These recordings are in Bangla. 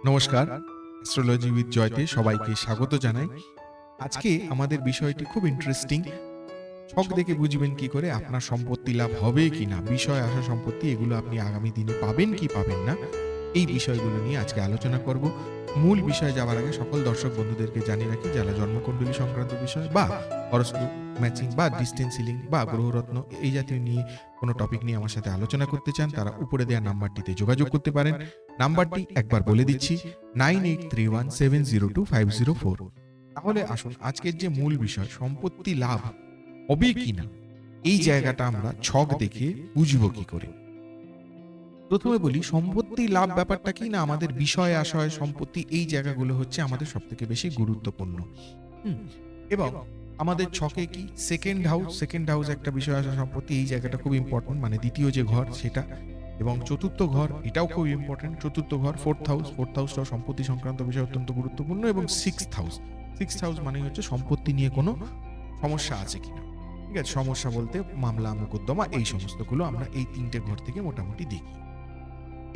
নমস্কার, অ্যাস্ট্রোলজি উইথ জয়তে সবাইকে স্বাগত জানাই। আজকে আমাদের বিষয়টি খুব ইন্টারেস্টিং। ছক দেখে বুঝবেন কি করে আপনার সম্পত্তি লাভ হবে কি না, বিষয় আসা সম্পত্তি এগুলো আপনি আগামী দিনে পাবেন কি পাবেন না, এই বিষয়গুলো নিয়ে আজকে আলোচনা করব। মূল বিষয়ে যাওয়ার আগে সকল দর্শক বন্ধুদেরকে জানিয়ে রাখি, যারা জন্মকুণ্ডলী সংক্রান্ত বিষয় বা হরোস্কোপ ম্যাচিং বা ডিস্টেন্স হিলিং বা গ্রহরত্ন এই জাতীয় নিয়ে কোনো টপিক নিয়ে আমার সাথে আলোচনা করতে চান, তারা উপরে দেওয়া নাম্বারটিতে যোগাযোগ করতে পারেন। নাম্বারটি একবার বলে দিচ্ছি, 9831702504। তাহলে আসুন আজকের যে মূল বিষয়, সম্পত্তি লাভ হবে কিনা, এই জায়গাটা আমরা ছক দেখে বুঝবো কি করে। প্রথমে বলি, সম্পত্তি লাভ ব্যাপারটা কি না, আমাদের বিষয় আশয় সম্পত্তি এই জায়গাগুলো হচ্ছে আমাদের সব থেকে বেশি গুরুত্বপূর্ণ। এবং আমাদের ছকে কি সেকেন্ড হাউস একটা বিষয় আসা সম্পত্তি, এই জায়গাটা খুব ইম্পর্টেন্ট, মানে দ্বিতীয় যে ঘর সেটা। এবং চতুর্থ ঘর এটাও খুব ইম্পর্টেন্ট, চতুর্থ ঘর ফোর্থ হাউসটাও সম্পত্তি সংক্রান্ত বিষয় অত্যন্ত গুরুত্বপূর্ণ। এবং সিক্স হাউস মানে হচ্ছে সম্পত্তি নিয়ে কোনো সমস্যা আছে কিনা। ঠিক আছে, সমস্যা বলতে মামলা মোকদ্দমা এই সমস্তগুলো আমরা এই তিনটে ঘর থেকে মোটামুটি দেখি।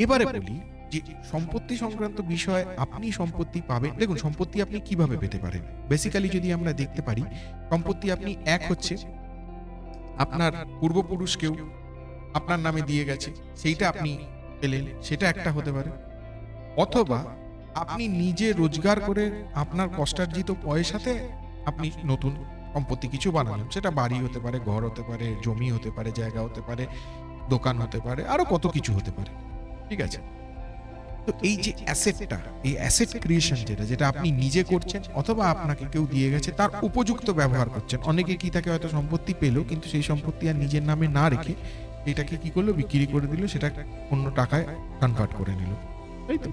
এবারে বলি যে সম্পত্তি সংক্রান্ত বিষয় আপনি সম্পত্তি পাবেন। দেখুন, সম্পত্তি আপনি কিভাবে পেতে পারেন, বেসিক্যালি যদি আমরা দেখতে পারি, সম্পত্তি আপনি এক হচ্ছে আপনার পূর্বপুরুষ কেউ আপনার নামে দিয়ে গেছে, সেইটা আপনি পেলেন, সেটা একটা হতে পারে। অথবা আপনি নিজে রোজগার করে আপনার কষ্টার্জিত পয়সাতে আপনি নতুন সম্পত্তি কিছু বানালেন, সেটা বাড়ি হতে পারে, ঘর হতে পারে, জমি হতে পারে, জায়গা হতে পারে, দোকান হতে পারে, আরো কত কিছু হতে পারে। ঠিক আছে, তো এই যে অ্যাসেটটা, এই অ্যাসেট ক্রিয়েশন যেটা আপনি নিজে করছেন অথবা আপনাকে কেউ দিয়ে গেছে, তার উপযুক্ত ব্যবহার করছেন। অনেকে কি থাকে, হয়তো সম্পত্তি পেলো কিন্তু সেই সম্পত্তি আর নিজের নামে না রেখে এটাকে কি করলো, বিক্রি করে দিল, সেটা অন্য টাকায় কনভার্ট করে নিল, তাই তো?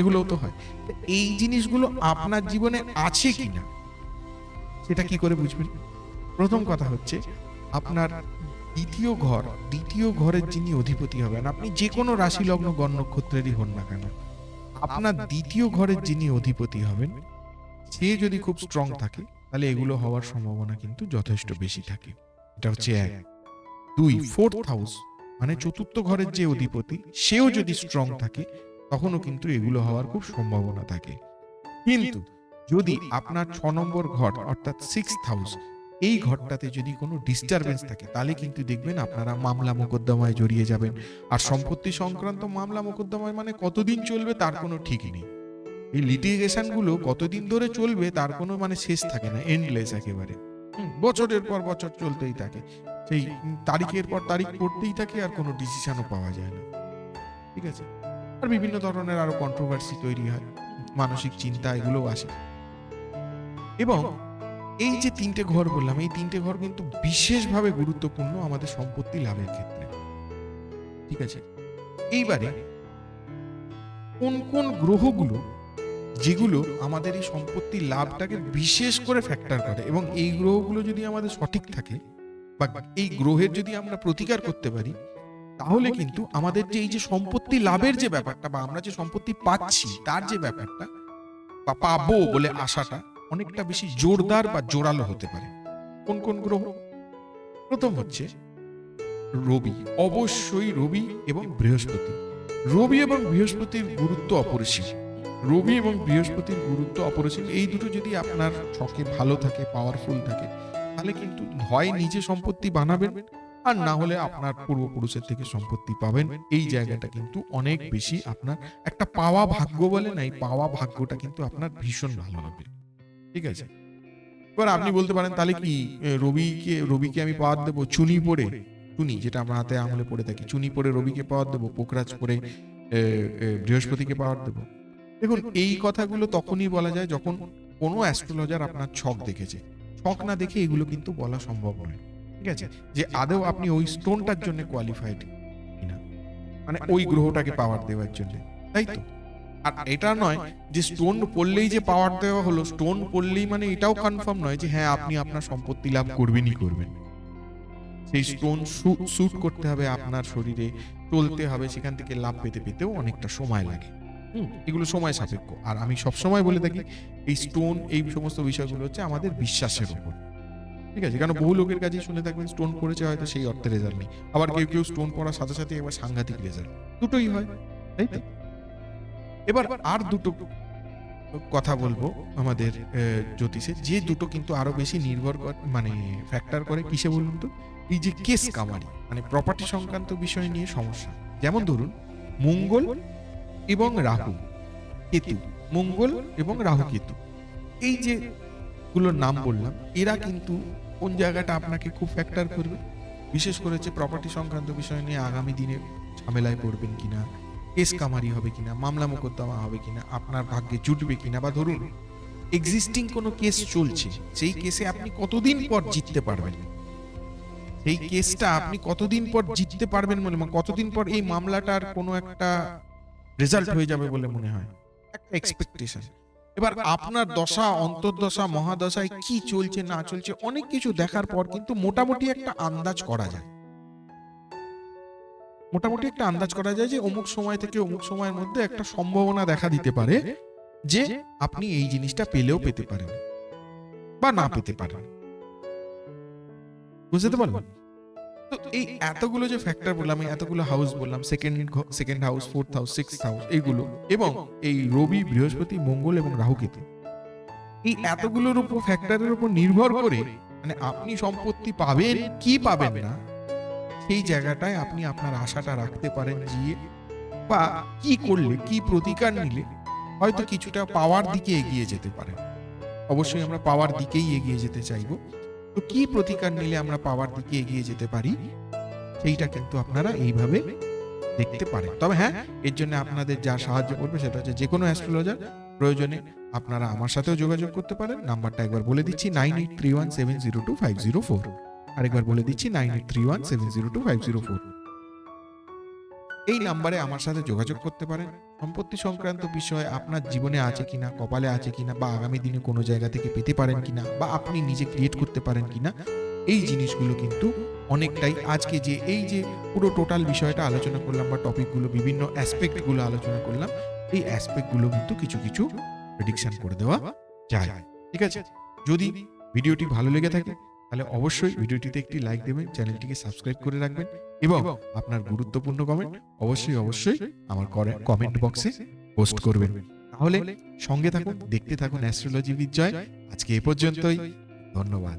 এগুলোও তো হয়। এই জিনিসগুলো আপনার জীবনে আছে কিনা সেটা কি করে বুঝবেন? প্রথম কথা হচ্ছে, আপনার দ্বিতীয় ঘরের যিনি অধিপতি হবেন, আপনি যে কোনো রাশি লগ্ন গণ নক্ষত্রেরই হন না কেন, আপনার দ্বিতীয় ঘরের যিনি অধিপতি হবেন সে যদি খুব স্ট্রং থাকে, তাহলে এগুলো হওয়ার সম্ভাবনা কিন্তু যথেষ্ট বেশি থাকে। এটা হচ্ছে এক। দুই, ফোর্থ হাউস মানে চতুর্থ ঘরের যে অধিপতি, সেও যদি স্ট্রং থাকে, তখনও কিন্তু এগুলো হওয়ার খুব সম্ভাবনা থাকে। কিন্তু যদি আপনার 6 নম্বর ঘর অর্থাৎ সিক্সথ হাউস, এই ঘরটাতে যদি কোনো ডিস্টারবেন্স থাকে, তাহলে কিন্তু দেখবেন আপনারা মামলা মোকদ্দমায় জড়িয়ে যাবেন। আর সম্পত্তি সংক্রান্ত মামলা মোকদ্দমায় মানে কতদিন চলবে তার কোনো ঠিক নেই। এই লিটিগেশন গুলো কতদিন ধরে চলবে তার কোনো মানে শেষ থাকে না, এন্ডলেস একেবারে। বছরের পর বছর চলতেই থাকে, সেই তারিখের পর তারিখ পড়তেই থাকে, আর কোনো ডিসিশনও পাওয়া যায় না। ঠিক আছে, আর বিভিন্ন ধরনের আরো কন্ট্রোভার্সি তৈরি হয়, মানসিক চিন্তা এগুলো আসে। এবং এই যে তিনটে ঘর বললাম, এই তিনটে ঘর কিন্তু বিশেষভাবে গুরুত্বপূর্ণ আমাদের সম্পত্তি লাভের ক্ষেত্রে। ঠিক আছে, এইবারে কোন কোন গ্রহগুলো যেগুলো আমাদের এই সম্পত্তি লাভটাকে বিশেষ করে ফ্যাক্টর করে, এবং এই গ্রহগুলো যদি আমাদের সঠিক থাকে বা এই গ্রহের যদি আমরা প্রতিকার করতে পারি, তাহলে কিন্তু আমাদের যে এই যে সম্পত্তি লাভের যে ব্যাপারটা বা আমরা যে সম্পত্তি পাচ্ছি তার যে ব্যাপারটা বা পাবো বলে আশাটা অনেকটা বেশি জোরদার বা জোরালো হতে পারে। কোন কোন গ্রহ? প্রথম হচ্ছে রবি, অবশ্যই রবি এবং বৃহস্পতি। রবি এবং বৃহস্পতির গুরুত্ব অপরিসীম। এই দুটো যদি আপনার ছকে ভালো থাকে, পাওয়ারফুল থাকে, তাহলে কিন্তু হয় নিজে সম্পত্তি বানাবেন, আর না হলে আপনার পূর্বপুরুষের থেকে সম্পত্তি পাবেন। এই জায়গাটা কিন্তু অনেক বেশি আপনার একটা পাওয়া ভাগ্য বলে না, এই পাওয়া ভাগ্যটা কিন্তু আপনার ভীষণ ভালো হবে। ঠিক আছে, এবার আপনি বলতে পারেন, তাহলে কি রবিকে আমি পাওয়ার দেবো চুনি যেটা আমরা হাতে আঙুলে পড়ে থাকি, চুনি পরে রবিকে পাওয়ার দেবো, পোকরাজ পরে বৃহস্পতিকে পাওয়ার দেবো? দেখুন, এই কথাগুলো তখনই বলা যায় যখন কোনো অ্যাস্ট্রোলজার আপনার ছক দেখেছে। ছক না দেখে এগুলো কিন্তু বলা সম্ভব নয়। ঠিক আছে, যে আদৌ আপনি ওই স্টোনটার জন্য কোয়ালিফাইড কিনা, মানে ওই গ্রহটাকে পাওয়ার দেওয়ার জন্য, তাই তো? আর এটা নয় যে স্টোন পড়লেই যে পাওয়ার দেওয়া হলো, স্টোন পড়লেই মানে এটাও কনফার্ম নয় যে হ্যাঁ আপনি আপনার সম্পত্তি লাভ করবেনই করবেন। সেই স্টোন স্যুট করতে হবে আপনার শরীরে, চলতে হবে, সেখান থেকে লাভ পেতে পেতেও অনেকটা সময় লাগে। এগুলো সময় সাপেক্ষ। আর আমি সবসময় বলে থাকি, এই স্টোন এই সমস্ত বিষয়গুলো হচ্ছে আমাদের বিশ্বাসের উপর। ঠিক আছে, কারণ বহু লোকের কাছে শুনে থাকবেন স্টোন পড়েছে, হয়তো সেই অর্থে রেজাল্ট নেই। আবার কেউ কেউ স্টোন পড়ার সাথে সাথে এবার সাংঘাতিক রেজাল্ট, দুটোই হয়, তাই তো? এবার আর দুটো কথা বলবো আমাদের জ্যোতিষে, যে দুটো কিন্তু আরো বেশি নির্ভর করে, মানে ফ্যাক্টর করে কিসে বলুন তো, এই যে কেস কামারি, মানে প্রপার্টি সংক্রান্ত বিষয় নিয়ে সমস্যা। যেমন ধরুন মঙ্গল এবং রাহু কেতু, মঙ্গল এবং রাহু কেতু, এই যে গুলোর নাম বললাম, এরা কিন্তু কোন জায়গাটা আপনাকে খুব ফ্যাক্টর করবে, বিশেষ করে যে প্রপার্টি সংক্রান্ত বিষয় নিয়ে আগামী দিনে ঝামেলায় পড়বেন কিনা, কেস কামারি হবে কিনা, মামলা মোকদ্দমা হবে কিনা, আপনার ভাগ্যে জুটবে কিনা, বা ধরুন এক্সিস্টিং কোনো কেস চলছে, সেই কেসে আপনি কতদিন পর জিততে পারবেন, সেই কেসটা আপনি কতদিন পর জিততে পারবেন বলে, মানে কতদিন পর এই মামলাটার কোনো একটা রেজাল্ট হয়ে যাবে বলে মনে হয়, একটা এক্সপেকটেশন। এবার আপনার দশা, অন্তর্দশা, মহাদশায় কি চলছে না চলছে অনেক কিছু দেখার পর কিন্তু মোটামুটি একটা আন্দাজ করা যায়, মোটামুটি একটা আন্দাজ করা যায় যে অমুক সময় থেকে অমুক সময়ের মধ্যে একটা সম্ভাবনা দেখা দিতে পারে যে আপনি এই জিনিসটা পেলেও পেতে পারেন বা না পেতে পারেন। বুঝতে পারলেন? তো এই এতগুলো যে ফ্যাক্টর বললাম, এই এতগুলো হাউস বললাম, second house, fourth house, sixth house, এইগুলো, এবং এই রবি, বৃহস্পতি, মঙ্গল এবং রাহু কেতু, এই এতগুলোর উপর ফ্যাক্টরের উপর নির্ভর করে মানে আপনি সম্পত্তি পাবেন কি পাবেন না, সেই জায়গাটায় আপনি আপনার আশাটা রাখতে পারেন যে, বা কি করলে, কি প্রতিকার নিলে হয়তো কিছুটা পাওয়ার দিকে এগিয়ে যেতে পারে। অবশ্যই আমরা পাওয়ার দিকেই এগিয়ে যেতে চাইবো। তো কি প্রতিকার নিলে আমরা পাওয়ার দিকে এগিয়ে যেতে পারি, সেইটা কিন্তু আপনারা এইভাবে দেখতে পারেন। তবে হ্যাঁ, এর জন্য আপনাদের যা সাহায্য করবে সেটা হচ্ছে যে কোনো অ্যাস্ট্রোলজার, প্রয়োজনে আপনারা আমার সাথেও যোগাযোগ করতে পারেন। নাম্বারটা একবার বলে দিচ্ছি, 9831702504। আরেকবার বলে দিচ্ছি, 9831702504। এই নাম্বারে আমার সাথে যোগাযোগ করতে পারেন। সম্পত্তি সংক্রান্ত বিষয় আপনার জীবনে আছে কিনা, কপালে আছে কিনা, বা আগামী দিনে কোনো জায়গা থেকে পেতে পারেন কিনা, বা আপনি নিজে ক্রিয়েট করতে পারেন কিনা, এই জিনিসগুলো কিন্তু অনেকটাই আজকে যে এই যে পুরো টোটাল বিষয়টা আলোচনা করলাম, বা টপিকগুলো, বিভিন্ন অ্যাসপেক্টগুলো আলোচনা করলাম, এই অ্যাসপেক্টগুলো কিন্তু কিছু কিছু প্রেডিকশন করে দেওয়া যায়। ঠিক আছে? যদি ভিডিওটি ভালো লেগে থাকে তাহলে অবশ্যই ভিডিওটিতে একটি লাইক দেবেন, চ্যানেলটিকে সাবস্ক্রাইব করে রাখবেন, এবং আপনার গুরুত্বপূর্ণ কমেন্ট অবশ্যই আমার কমেন্ট বক্সে পোস্ট করবেন। তাহলে সঙ্গে থাকুন, দেখতে থাকুন অ্যাস্ট্রোলজি উইথ জয়। আজকে এ পর্যন্তই, ধন্যবাদ।